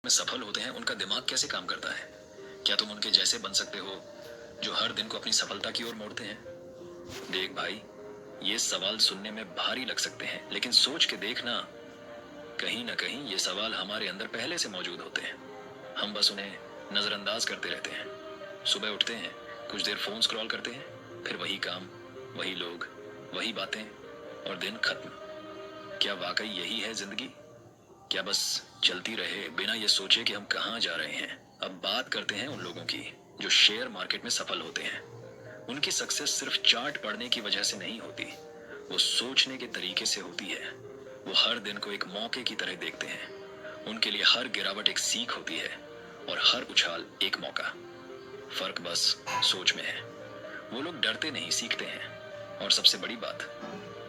में सफल होते हैं उनका दिमाग कैसे काम करता है? क्या तुम उनके जैसे बन सकते हो जो हर दिन को अपनी सफलता की ओर मोड़ते हैं? देख भाई, ये सवाल सुनने में भारी लग सकते हैं, लेकिन सोच के देखना, कहीं ना कहीं ये सवाल हमारे अंदर पहले से मौजूद होते हैं। हम बस उन्हें नजरअंदाज करते रहते हैं। सुबह उठते हैं, कुछ देर फोन स्क्रॉल करते हैं, फिर वही काम, वही लोग, वही बातें, और दिन खत्म। क्या वाकई यही है जिंदगी? क्या बस चलती रहे बिना ये सोचे कि हम कहाँ जा रहे हैं? अब बात करते हैं उन लोगों की जो शेयर मार्केट में सफल होते हैं। उनकी सक्सेस सिर्फ चार्ट पढ़ने की वजह से नहीं होती, वो सोचने के तरीके से होती है। वो हर दिन को एक मौके की तरह देखते हैं। उनके लिए हर गिरावट एक सीख होती है और हर उछाल एक मौका। फर्क बस सोच में है। वो लोग डरते नहीं, सीखते हैं। और सबसे बड़ी बात,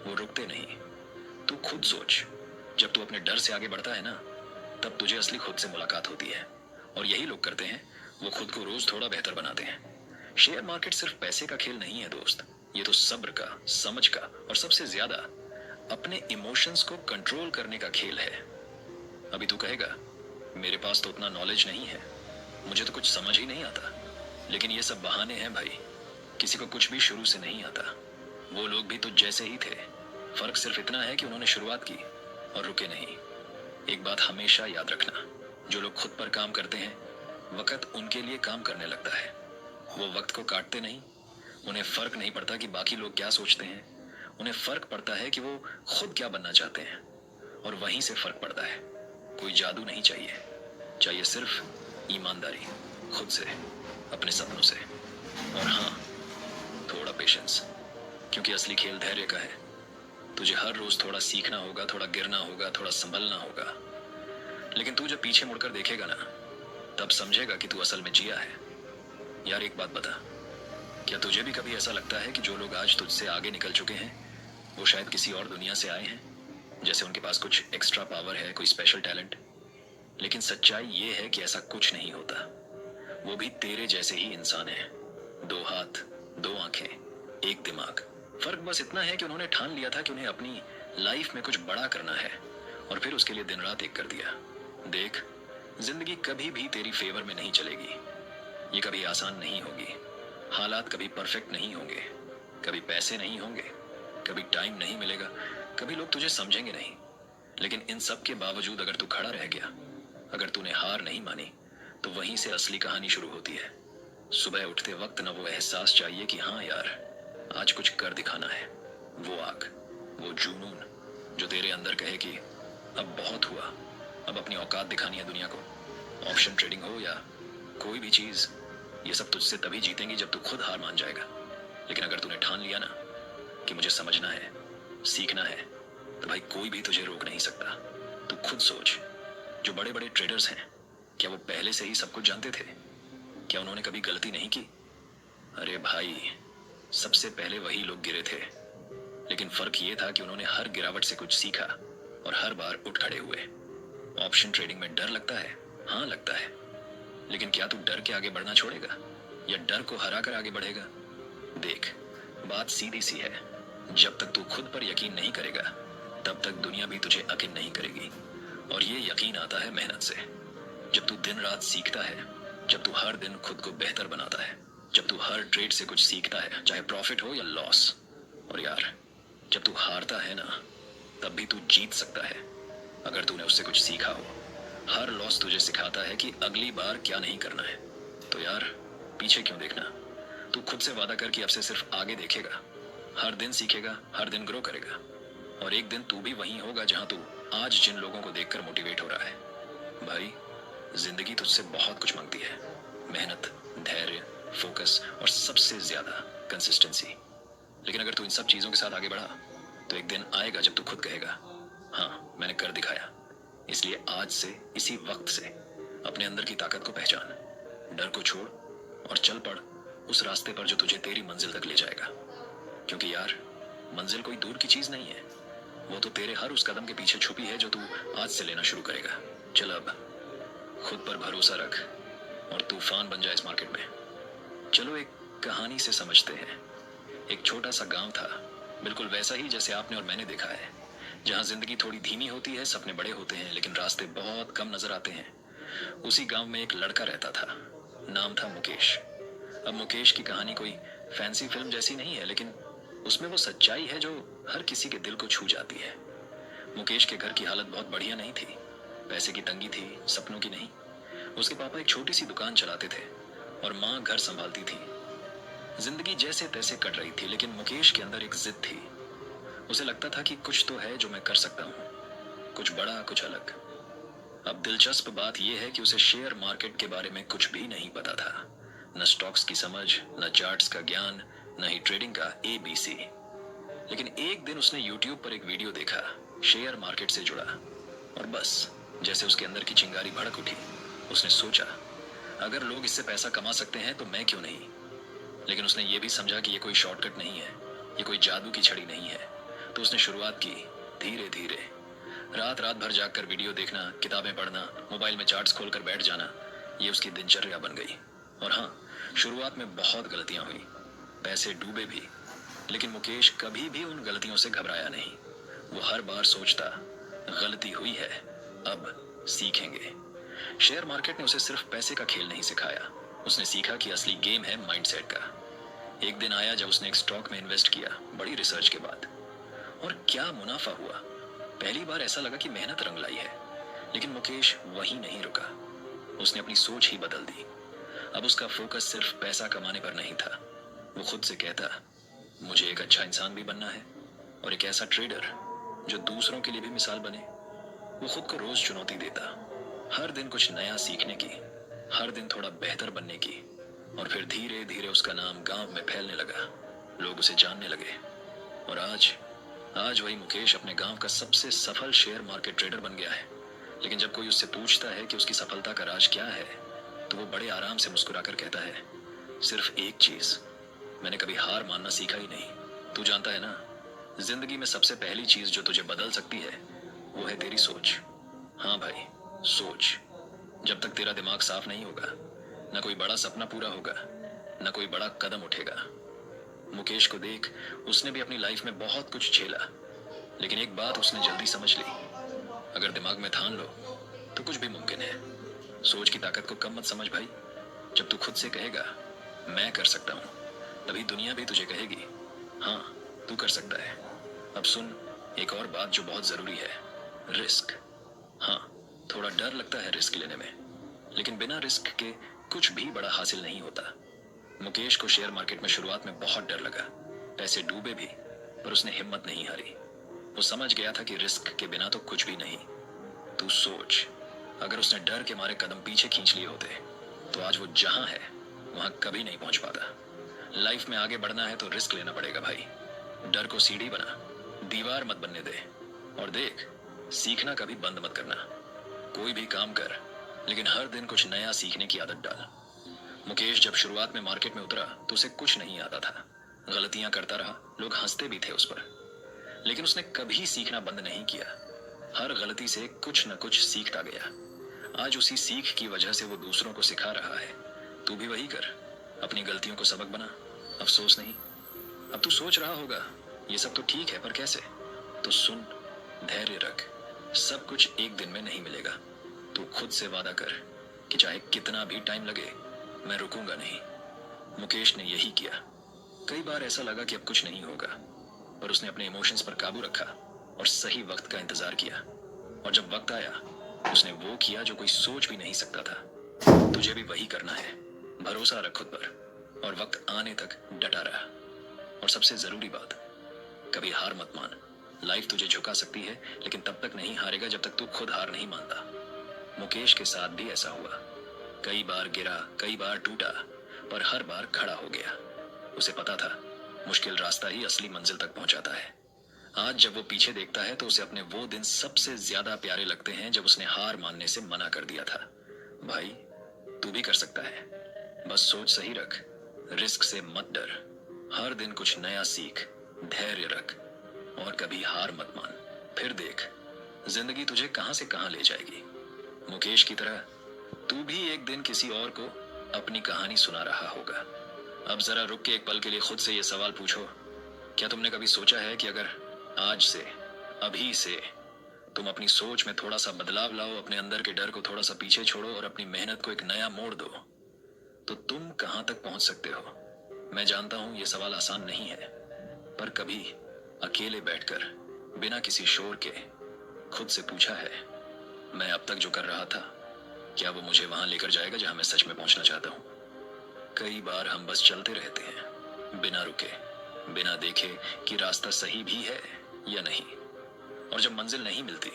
वो रुकते नहीं। तू खुद सोच, जब तू अपने डर से आगे बढ़ता है ना, तब तुझे असली खुद से मुलाकात होती है। और यही लोग करते हैं, वो खुद को रोज थोड़ा बेहतर बनाते हैं। शेयर मार्केट सिर्फ पैसे का खेल नहीं है दोस्त, ये तो सब्र का, समझ का, और सबसे ज्यादा अपने इमोशंस को कंट्रोल करने का खेल है। अभी तू कहेगा, मेरे पास तो उतना नॉलेज नहीं है, मुझे तो कुछ समझ ही नहीं आता। लेकिन ये सब बहाने हैं भाई, किसी को कुछ भी शुरू से नहीं आता। वो लोग भी तो जैसे ही थे, फर्क सिर्फ इतना है कि उन्होंने शुरुआत की और रुके नहीं। एक बात हमेशा याद रखना, जो लोग खुद पर काम करते हैं, वक्त उनके लिए काम करने लगता है। वो वक्त को काटते नहीं। उन्हें फर्क नहीं पड़ता कि बाकी लोग क्या सोचते हैं, उन्हें फर्क पड़ता है कि वो खुद क्या बनना चाहते हैं। और वहीं से फर्क पड़ता है। कोई जादू नहीं चाहिए, चाहिए सिर्फ ईमानदारी, खुद से, अपने सपनों से। और हाँ, थोड़ा पेशेंस, क्योंकि असली खेल धैर्य का है। तुझे हर रोज थोड़ा सीखना होगा, थोड़ा गिरना होगा, थोड़ा संभलना होगा। लेकिन तू जब पीछे मुड़कर देखेगा ना, तब समझेगा कि तू असल में जिया है। यार एक बात बता, क्या तुझे भी कभी ऐसा लगता है कि जो लोग आज तुझसे आगे निकल चुके हैं, वो शायद किसी और दुनिया से आए हैं? जैसे उनके पास कुछ एक्स्ट्रा पावर है, कोई स्पेशल टैलेंट। लेकिन सच्चाई ये है कि ऐसा कुछ नहीं होता। वो भी तेरे जैसे ही इंसान है। दो हाथ, दो आंखें, एक दिमाग। फर्क बस इतना है कि उन्होंने ठान लिया था कि उन्हें अपनी लाइफ में कुछ बड़ा करना है, और फिर उसके लिए दिन रात एक कर दिया। देख, जिंदगी कभी भी तेरी फेवर में नहीं चलेगी। ये कभी आसान नहीं होगी। हालात कभी परफेक्ट नहीं होंगे। कभी पैसे नहीं होंगे, कभी टाइम नहीं मिलेगा, कभी लोग तुझे समझेंगे नहीं। लेकिन इन सब के बावजूद अगर तू खड़ा रह गया, अगर तूने हार नहीं मानी, तो वहीं से असली कहानी शुरू होती है। सुबह उठते वक्त न वो एहसास चाहिए कि हाँ यार, आज कुछ कर दिखाना है। वो आग, वो जुनून जो तेरे अंदर कहे कि अब बहुत हुआ, अब अपनी औकात दिखानी है दुनिया को। ऑप्शन ट्रेडिंग हो या कोई भी चीज, ये सब तुझसे तभी जीतेंगी जब तू खुद हार मान जाएगा। लेकिन अगर तूने ठान लिया ना कि मुझे समझना है, सीखना है, तो भाई कोई भी तुझे रोक नहीं सकता। तू खुद सोच, जो बड़े बड़े ट्रेडर्स हैं, क्या वो पहले से ही सब कुछ जानते थे? क्या उन्होंने कभी गलती नहीं की? अरे भाई, सबसे पहले वही लोग गिरे थे। लेकिन फर्क ये था कि उन्होंने हर गिरावट से कुछ सीखा और हर बार उठ खड़े हुए। ऑप्शन ट्रेडिंग में डर लगता है, हाँ लगता है। लेकिन क्या तू डर के आगे बढ़ना छोड़ेगा या डर को हरा कर आगे बढ़ेगा? देख, बात सीधी सी है। जब तक तू खुद पर यकीन नहीं करेगा, तब तक दुनिया भी तुझे यकीन नहीं करेगी। और ये यकीन आता है मेहनत से। जब तू दिन रात सीखता है, जब तू हर दिन खुद को बेहतर बनाता है, जब तू हर ट्रेड से कुछ सीखता है, चाहे प्रॉफिट हो या लॉस। और यार, जब तू हारता है ना, तब भी तू जीत सकता है, अगर तूने उससे कुछ सीखा हो। हर लॉस तुझे सिखाता है कि अगली बार क्या नहीं करना है। तो यार, पीछे क्यों देखना? तू खुद से वादा कर कि अब से सिर्फ आगे देखेगा, हर दिन सीखेगा, हर दिन ग्रो करेगा। और एक दिन तू भी वहीं होगा जहां तू आज जिन लोगों को देखकर मोटिवेट हो रहा है। भाई, जिंदगी तुझसे बहुत कुछ मांगती है। मेहनत, धैर्य, फोकस, और सबसे ज्यादा कंसिस्टेंसी। लेकिन अगर तू इन सब चीजों के साथ आगे बढ़ा, तो एक दिन आएगा जब तू खुद कहेगा, हाँ मैंने कर दिखाया। इसलिए आज से, इसी वक्त से अपने अंदर की ताकत को पहचान। डर को छोड़ और चल पड़ उस रास्ते पर जो तुझे तेरी मंजिल तक ले जाएगा। क्योंकि यार, मंजिल कोई दूर की चीज नहीं है, वो तो तेरे हर उस कदम के पीछे छुपी है जो तू आज से लेना शुरू करेगा। चल अब खुद पर भरोसा रख और तूफान बन जाए इस मार्केट में। चलो एक कहानी से समझते हैं। एक छोटा सा गांव था, बिल्कुल वैसा ही जैसे आपने और मैंने देखा है, जहां जिंदगी थोड़ी धीमी होती है, सपने बड़े होते हैं, लेकिन रास्ते बहुत कम नजर आते हैं। उसी गांव में एक लड़का रहता था, नाम था मुकेश। अब मुकेश की कहानी कोई फैंसी फिल्म जैसी नहीं है, लेकिन उसमें वो सच्चाई है जो हर किसी के दिल को छू जाती है। मुकेश के घर की हालत बहुत बढ़िया नहीं थी। पैसे की तंगी थी, सपनों की नहीं। उसके पापा एक छोटी सी दुकान चलाते थे और माँ घर संभालती थी। जिंदगी जैसे तैसे कट रही थी, लेकिन मुकेश के अंदर एक जिद थी। उसे लगता था कि कुछ तो है जो मैं कर सकता हूँ, कुछ बड़ा, कुछ अलग। अब दिलचस्प बात यह है कि उसे शेयर मार्केट के बारे में कुछ भी नहीं पता था। न स्टॉक्स की समझ, न चार्ट्स का ज्ञान, न ही ट्रेडिंग का ABC। लेकिन एक दिन उसने यूट्यूब पर एक वीडियो देखा, शेयर मार्केट से जुड़ा, और बस जैसे उसके अंदर की चिंगारी भड़क उठी। उसने सोचा, अगर लोग इससे पैसा कमा सकते हैं तो मैं क्यों नहीं। लेकिन उसने ये भी समझा कि ये कोई शॉर्टकट नहीं है, ये कोई जादू की छड़ी नहीं है। तो उसने शुरुआत की, धीरे धीरे। रात रात भर जागकर वीडियो देखना, किताबें पढ़ना, मोबाइल में चार्ट्स खोलकर बैठ जाना, ये उसकी दिनचर्या बन गई। और हाँ, शुरुआत में बहुत गलतियां हुई, पैसे डूबे भी, लेकिन मुकेश कभी भी उन गलतियों से घबराया नहीं। वो हर बार सोचता, गलती हुई है, अब सीखेंगे। शेयर मार्केट ने उसे सिर्फ पैसे का खेल नहीं सिखाया, उसने सीखा कि असली गेम है माइंडसेट का। एक दिन आया जब उसने एक स्टॉक में इन्वेस्ट किया, बड़ी रिसर्च के बाद, और क्या मुनाफा हुआ। पहली बार ऐसा लगा कि मेहनत रंग लाई है। लेकिन मुकेश वहीं नहीं रुका, उसने अपनी सोच ही बदल दी। अब उसका फोकस सिर्फ पैसा कमाने पर नहीं था। वो खुद से कहता, मुझे एक अच्छा इंसान भी बनना है, और एक ऐसा ट्रेडर जो दूसरों के लिए भी मिसाल बने। वो खुद को रोज चुनौती देता, हर दिन कुछ नया सीखने की, हर दिन थोड़ा बेहतर बनने की। और फिर धीरे धीरे उसका नाम गांव में फैलने लगा, लोग उसे जानने लगे। और आज आज वही मुकेश अपने गांव का सबसे सफल शेयर मार्केट ट्रेडर बन गया है। लेकिन जब कोई उससे पूछता है कि उसकी सफलता का राज क्या है, तो वो बड़े आराम से मुस्कुराकर कहता है, सिर्फ एक चीज, मैंने कभी हार मानना सीखा ही नहीं। तू जानता है ना, जिंदगी में सबसे पहली चीज जो तुझे बदल सकती है, वो है तेरी सोच। हाँ भाई, सोच। जब तक तेरा दिमाग साफ नहीं होगा, न कोई बड़ा सपना पूरा होगा, न कोई बड़ा कदम उठेगा। मुकेश को देख, उसने भी अपनी लाइफ में बहुत कुछ झेला, लेकिन एक बात उसने जल्दी समझ ली, अगर दिमाग में ठान लो तो कुछ भी मुमकिन है। सोच की ताकत को कम मत समझ भाई। जब तू खुद से कहेगा, मैं कर सकता हूँ, तभी दुनिया भी तुझे कहेगी, हाँ तू कर सकता है। अब सुन, एक और बात जो बहुत जरूरी है, रिस्क। हाँ, थोड़ा डर लगता है रिस्क लेने में, लेकिन बिना रिस्क के कुछ भी बड़ा हासिल नहीं होता। मुकेश को शेयर मार्केट में शुरुआत में बहुत डर लगा, पैसे डूबे भी, पर उसने हिम्मत नहीं हारी। वो समझ गया था कि रिस्क के बिना तो कुछ भी नहीं। तू सोच, अगर उसने डर के मारे कदम पीछे खींच लिए होते, तो आज वो जहां है वहां कभी नहीं पहुंच पाता। लाइफ में आगे बढ़ना है तो रिस्क लेना पड़ेगा भाई। डर को सीढ़ी बना, दीवार मत बनने दे। और देख, सीखना कभी बंद मत करना। कोई भी काम कर, लेकिन हर दिन कुछ नया सीखने की आदत डाल। मुकेश जब शुरुआत में मार्केट में उतरा तो उसे कुछ नहीं आता था, गलतियां करता रहा, लोग हंसते भी थे उस पर, लेकिन उसने कभी सीखना बंद नहीं किया। हर गलती से कुछ न कुछ सीखता गया। आज उसी सीख की वजह से वो दूसरों को सिखा रहा है। तू भी वही कर, अपनी गलतियों को सबक बना, अफसोस नहीं। अब तू सोच रहा होगा, ये सब तो ठीक है, पर कैसे? तो सुन, धैर्य रख, सब कुछ एक दिन में नहीं मिलेगा। तू खुद से वादा कर कि चाहे कितना भी टाइम लगे, मैं रुकूंगा नहीं। मुकेश ने यही किया। कई बार ऐसा लगा कि अब कुछ नहीं होगा, पर उसने अपने इमोशंस पर काबू रखा और सही वक्त का इंतजार किया। और जब वक्त आया, उसने वो किया जो कोई सोच भी नहीं सकता था। तुझे भी वही करना है, भरोसा रख खुद पर, और वक्त आने तक डटा रहा। और सबसे जरूरी बात, कभी हार मत मान। लाइफ तुझे झुका सकती है, लेकिन तब तक नहीं हारेगा जब तक तू खुद हार नहीं मानता। मुकेश के साथ भी ऐसा हुआ। कई बार गिरा, कई बार टूटा, पर हर बार खड़ा हो गया। उसे पता था, मुश्किल रास्ता ही असली मंजिल तक पहुंचाता है। आज जब वो पीछे देखता है तो उसे अपने वो दिन सबसे ज्यादा प्यारे लगते हैं जब उसने हार मानने से मना कर दिया था। भाई, तू भी कर सकता है, बस सोच सही रख, रिस्क से मत डर, हर दिन कुछ नया सीख, धैर्य रख, और कभी हार मत मान। फिर देख, जिंदगी तुझे कहां से कहां ले जाएगी। मुकेश की तरह तू भी एक दिन किसी और को अपनी कहानी सुना रहा होगा। अब जरा रुक के एक पल के लिए खुद से ये सवाल पूछो, क्या तुमने कभी सोचा है कि अगर आज से, अभी से तुम अपनी सोच में थोड़ा सा बदलाव लाओ, अपने अंदर के डर को थोड़ा सा पीछे छोड़ो और अपनी मेहनत को एक नया मोड़ दो, तो तुम कहां तक पहुंच सकते हो। मैं जानता हूं ये सवाल आसान नहीं है, पर कभी अकेले बैठकर बिना किसी शोर के खुद से पूछा है, मैं अब तक जो कर रहा था, क्या वो मुझे वहां लेकर जाएगा जहां मैं सच में पहुंचना चाहता हूं। कई बार हम बस चलते रहते हैं, बिना रुके, बिना देखे कि रास्ता सही भी है या नहीं। और जब मंजिल नहीं मिलती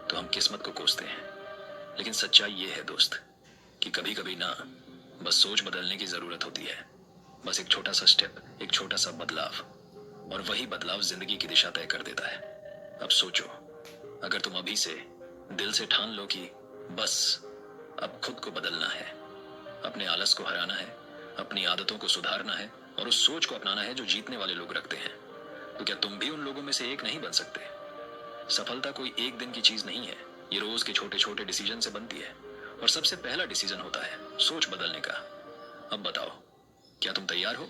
तो हम किस्मत को कोसते हैं। लेकिन सच्चाई ये है दोस्त कि कभी कभी ना बस सोच बदलने की जरूरत होती है। बस एक छोटा सा स्टेप, एक छोटा सा बदलाव, और वही बदलाव जिंदगी की दिशा तय कर देता है। अब सोचो, अगर तुम अभी से दिल से ठान लो कि बस अब खुद को बदलना है, अपने आलस को हराना है, अपनी आदतों को सुधारना है और उस सोच को अपनाना है जो जीतने वाले लोग रखते हैं, तो क्या तुम भी उन लोगों में से एक नहीं बन सकते। सफलता कोई एक दिन की चीज नहीं है, ये रोज के छोटे छोटे डिसीजन से बनती है। और सबसे पहला डिसीजन होता है सोच बदलने का। अब बताओ, क्या तुम तैयार हो?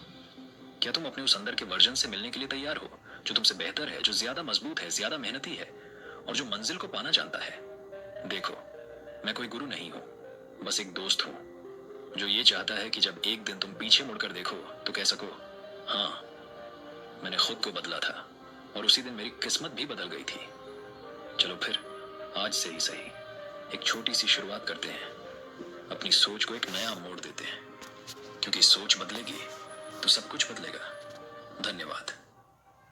क्या तुम अपने उस अंदर के वर्जन से मिलने के लिए तैयार हो, जो तुमसे बेहतर है, जो ज्यादा मजबूत है, ज्यादा मेहनती है और जो मंजिल को पाना जानता है। देखो, मैं कोई गुरु नहीं हूं, बस एक दोस्त हूं जो ये चाहता है कि जब एक दिन तुम पीछे मुड़कर देखो तो कह सको, हाँ, मैंने खुद को बदला था और उसी दिन मेरी किस्मत भी बदल गई थी। चलो फिर आज से ही सही एक छोटी सी शुरुआत करते हैं, अपनी सोच को एक नया मोड़ देते हैं, क्योंकि सोच बदलेगी तो सब कुछ बदलेगा। धन्यवाद।